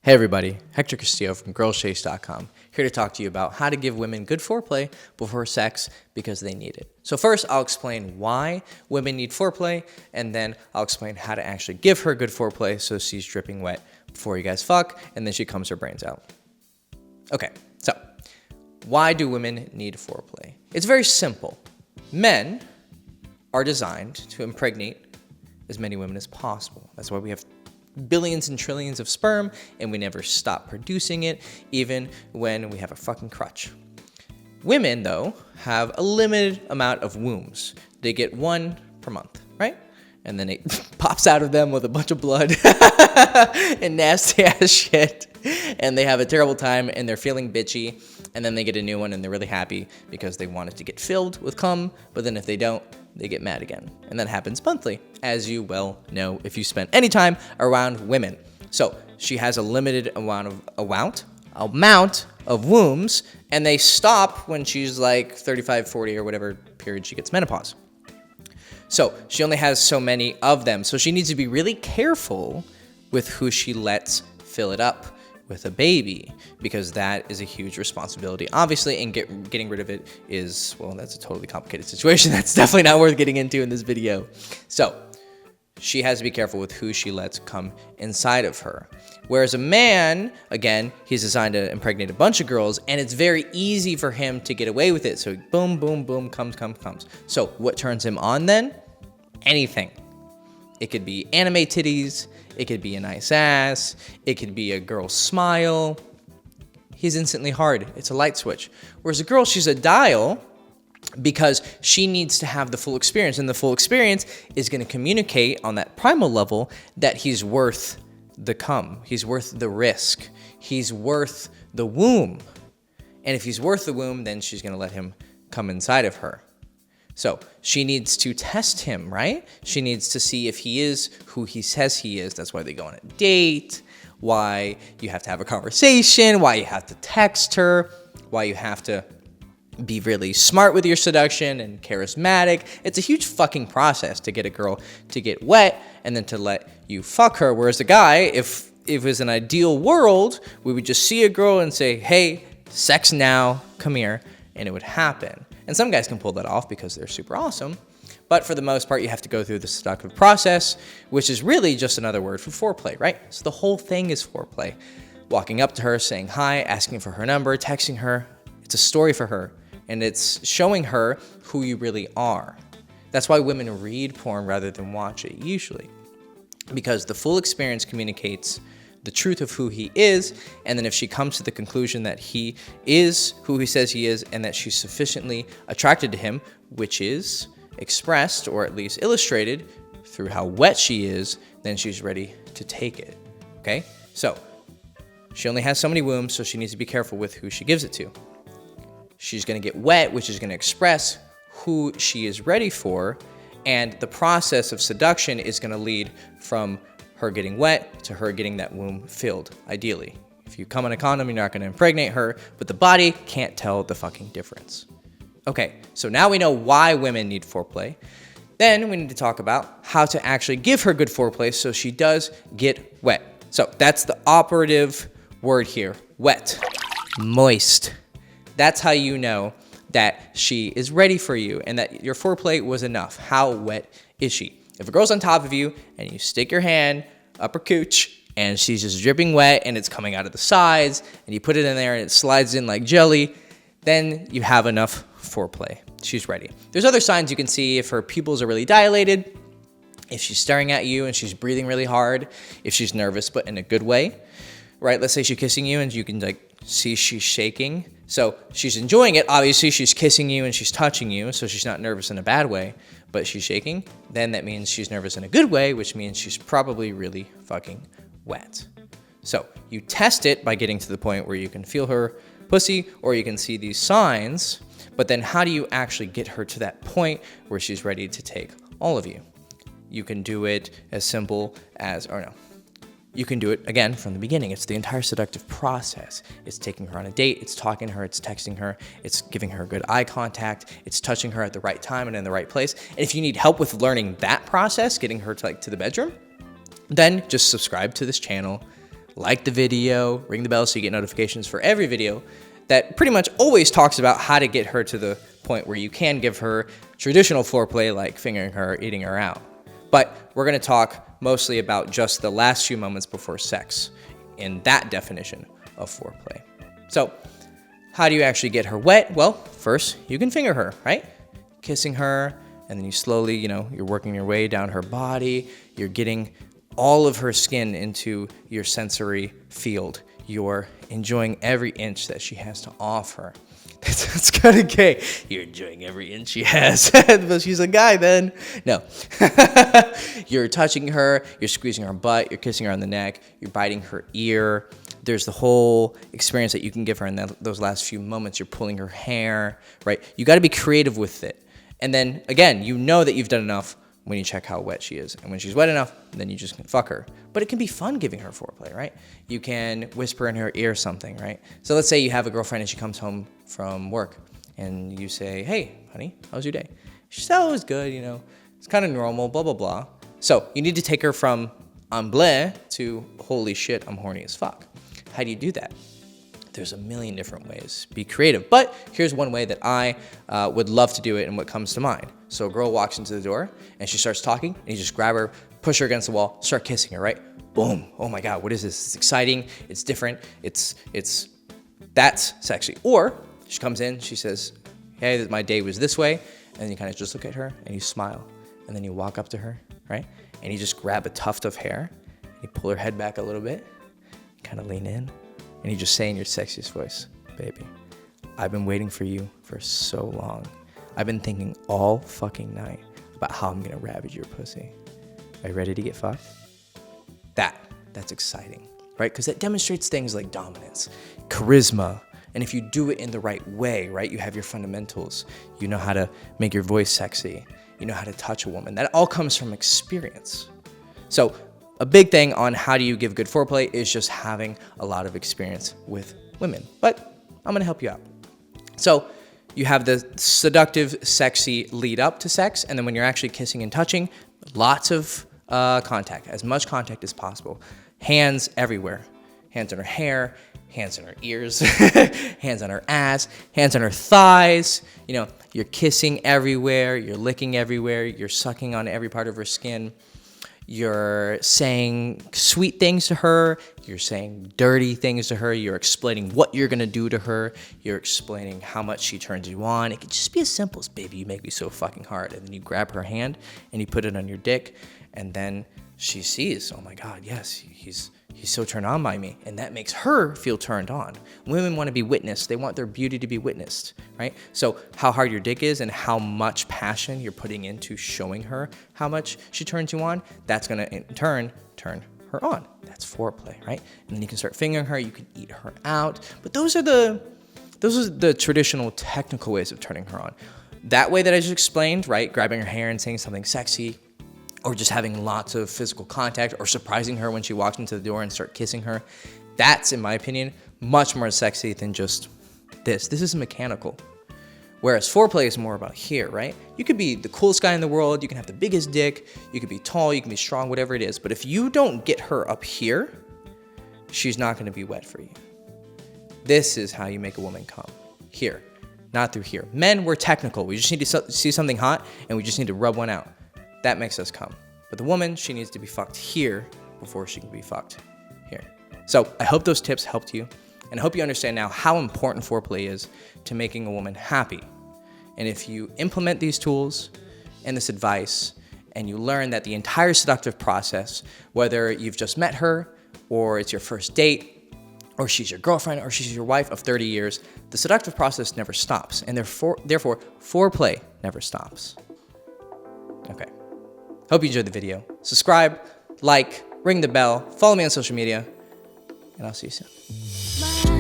Hey everybody, Hector Castillo from girlschase.com, here to talk to you about how to give women good foreplay before sex because they need it. So first, I'll explain why women need foreplay, and then I'll explain how to actually give her good foreplay so she's dripping wet before you guys fuck, and then she comes her brains out. Okay, so why do women need foreplay? It's very simple. Men are designed to impregnate as many women as possible. That's why we have billions and trillions of sperm, and we never stop producing it, even when we have a fucking crutch. Women, though, have a limited amount of wombs. They get one per month, right? And then it pops out of them with a bunch of blood and nasty ass shit, and they have a terrible time, and they're feeling bitchy, and then they get a new one, and they're really happy because they want it to get filled with cum, but then if they don't, they get mad again. And that happens monthly, as you well know if you spent any time around women. So she has a limited amount of wombs, and they stop when she's like 35, 40, or whatever period she gets menopause. So she only has so many of them. So she needs to be really careful with who she lets fill it up with a baby, because that is a huge responsibility, obviously, and getting rid of it is, well, that's a totally complicated situation. That's definitely not worth getting into in this video. So she has to be careful with who she lets come inside of her. Whereas a man, again, he's designed to impregnate a bunch of girls, and it's very easy for him to get away with it. So boom, boom, boom, comes. So what turns him on then? Anything. It could be anime titties, it could be a nice ass, it could be a girl's smile. He's instantly hard. It's a light switch. Whereas a girl, she's a dial because she needs to have the full experience, and the full experience is going to communicate on that primal level that he's worth the cum, he's worth the risk, he's worth the womb. And if he's worth the womb, then she's going to let him come inside of her. So she needs to test him, right? She needs to see if he is who he says he is. That's why they go on a date, why you have to have a conversation, why you have to text her, why you have to be really smart with your seduction and charismatic. It's a huge fucking process to get a girl to get wet and then to let you fuck her. Whereas the guy, if it was an ideal world, we would just see a girl and say, hey, sex now, come here, and it would happen. And some guys can pull that off because they're super awesome. But for the most part, you have to go through the seductive process, which is really just another word for foreplay, right? So the whole thing is foreplay. Walking up to her, saying hi, asking for her number, texting her. It's a story for her. And it's showing her who you really are. That's why women read porn rather than watch it, usually. Because the full experience communicates the truth of who he is, and then if she comes to the conclusion that he is who he says he is and that she's sufficiently attracted to him, which is expressed or at least illustrated through how wet she is, then she's ready to take it. Okay? So she only has so many wombs, so she needs to be careful with who she gives it to. She's going to get wet, which is going to express who she is ready for, and the process of seduction is going to lead from her getting wet to her getting that womb filled, ideally. If you come on a condom, you're not going to impregnate her, but the body can't tell the fucking difference. Okay, so now we know why women need foreplay. Then we need to talk about how to actually give her good foreplay so she does get wet. So that's the operative word here, wet, moist. That's how you know that she is ready for you and that your foreplay was enough. How wet is she? If a girl's on top of you and you stick your hand up her cooch and she's just dripping wet and it's coming out of the sides and you put it in there and it slides in like jelly, then you have enough foreplay. She's ready. There's other signs you can see if her pupils are really dilated, if she's staring at you and she's breathing really hard, if she's nervous but in a good way, right? Let's say she's kissing you and you can like see she's shaking. So she's enjoying it. Obviously, she's kissing you and she's touching you, so she's not nervous in a bad way, but she's shaking. Then that means she's nervous in a good way, which means she's probably really fucking wet. So you test it by getting to the point where you can feel her pussy or you can see these signs, but then how do you actually get her to that point where she's ready to take all of you? You can do it as simple as, or no. You can do it, again, from the beginning. It's the entire seductive process. It's taking her on a date, it's talking to her, it's texting her, it's giving her good eye contact, it's touching her at the right time and in the right place. And if you need help with learning that process, getting her to the bedroom, then just subscribe to this channel, like the video, ring the bell so you get notifications for every video that pretty much always talks about how to get her to the point where you can give her traditional foreplay like fingering her, eating her out. But we're going to talk mostly about just the last few moments before sex in that definition of foreplay. So how do you actually get her wet? Well, first you can finger her, right? Kissing her, and then you slowly, you're working your way down her body. You're getting all of her skin into your sensory field. You're enjoying every inch that she has to offer. That's kind of gay. You're enjoying every inch she has. But she's a guy then. No. You're touching her. You're squeezing her butt. You're kissing her on the neck. You're biting her ear. There's the whole experience that you can give her in those last few moments. You're pulling her hair, right? You got to be creative with it. And then, again, you know that you've done enough when you check how wet she is. And when she's wet enough, then you just can fuck her. But it can be fun giving her foreplay, right? You can whisper in her ear something, right? So let's say you have a girlfriend and she comes home from work and you say, hey, honey, how was your day? She says, oh, it was good, it's kind of normal, blah, blah, blah. So you need to take her from I'm bleh to holy shit, I'm horny as fuck. How do you do that? There's a million different ways. Be creative. But here's one way that I would love to do it and what comes to mind. So a girl walks into the door and she starts talking and you just grab her, push her against the wall, start kissing her, right? Boom. Oh my God, what is this? It's exciting. It's different. That's sexy. Or she comes in, she says, hey, my day was this way. And then you kind of just look at her and you smile. And then you walk up to her, right? And you just grab a tuft of hair and you pull her head back a little bit, kind of lean in. And you just say in your sexiest voice, baby, I've been waiting for you for so long. I've been thinking all fucking night about how I'm gonna ravage your pussy. Are you ready to get fucked? That's exciting, right? Because that demonstrates things like dominance, charisma, and if you do it in the right way, right? You have your fundamentals. You know how to make your voice sexy. You know how to touch a woman. That all comes from experience. So a big thing on how do you give good foreplay is just having a lot of experience with women. But I'm going to help you out. So you have the seductive, sexy lead up to sex. And then when you're actually kissing and touching, lots of contact, as much contact as possible. Hands everywhere. Hands on her hair, hands on her ears, hands on her ass, hands on her thighs. You're kissing everywhere. You're licking everywhere. You're sucking on every part of her skin. You're saying sweet things to her. You're saying dirty things to her. You're explaining what you're going to do to her. You're explaining how much she turns you on. It could just be as simple as, baby, you make me so fucking hard. And then you grab her hand and you put it on your dick. And then she sees, oh my God, yes, he's so turned on by me. And that makes her feel turned on. Women want to be witnessed. They want their beauty to be witnessed, right? So how hard your dick is and how much passion you're putting into showing her how much she turns you on, that's going to in turn turn her on. That's foreplay, right? And then you can start fingering her. You can eat her out. But those are the traditional technical ways of turning her on. That way that I just explained, right? Grabbing her hair and saying something sexy, or just having lots of physical contact, or surprising her when she walks into the door and start kissing her. That's, in my opinion, much more sexy than just this. This is mechanical. Whereas foreplay is more about here, right? You could be the coolest guy in the world, you can have the biggest dick, you could be tall, you can be strong, whatever it is. But if you don't get her up here, she's not gonna be wet for you. This is how you make a woman come. Here, not through here. Men, we're technical. We just need to see something hot and we just need to rub one out. That makes us come. But the woman, she needs to be fucked here before she can be fucked here. So I hope those tips helped you. And I hope you understand now how important foreplay is to making a woman happy. And if you implement these tools and this advice, and you learn that the entire seductive process, whether you've just met her, or it's your first date, or she's your girlfriend, or she's your wife of 30 years, the seductive process never stops. And therefore, foreplay never stops. Okay. Hope you enjoyed the video. Subscribe, like, ring the bell, follow me on social media, and I'll see you soon.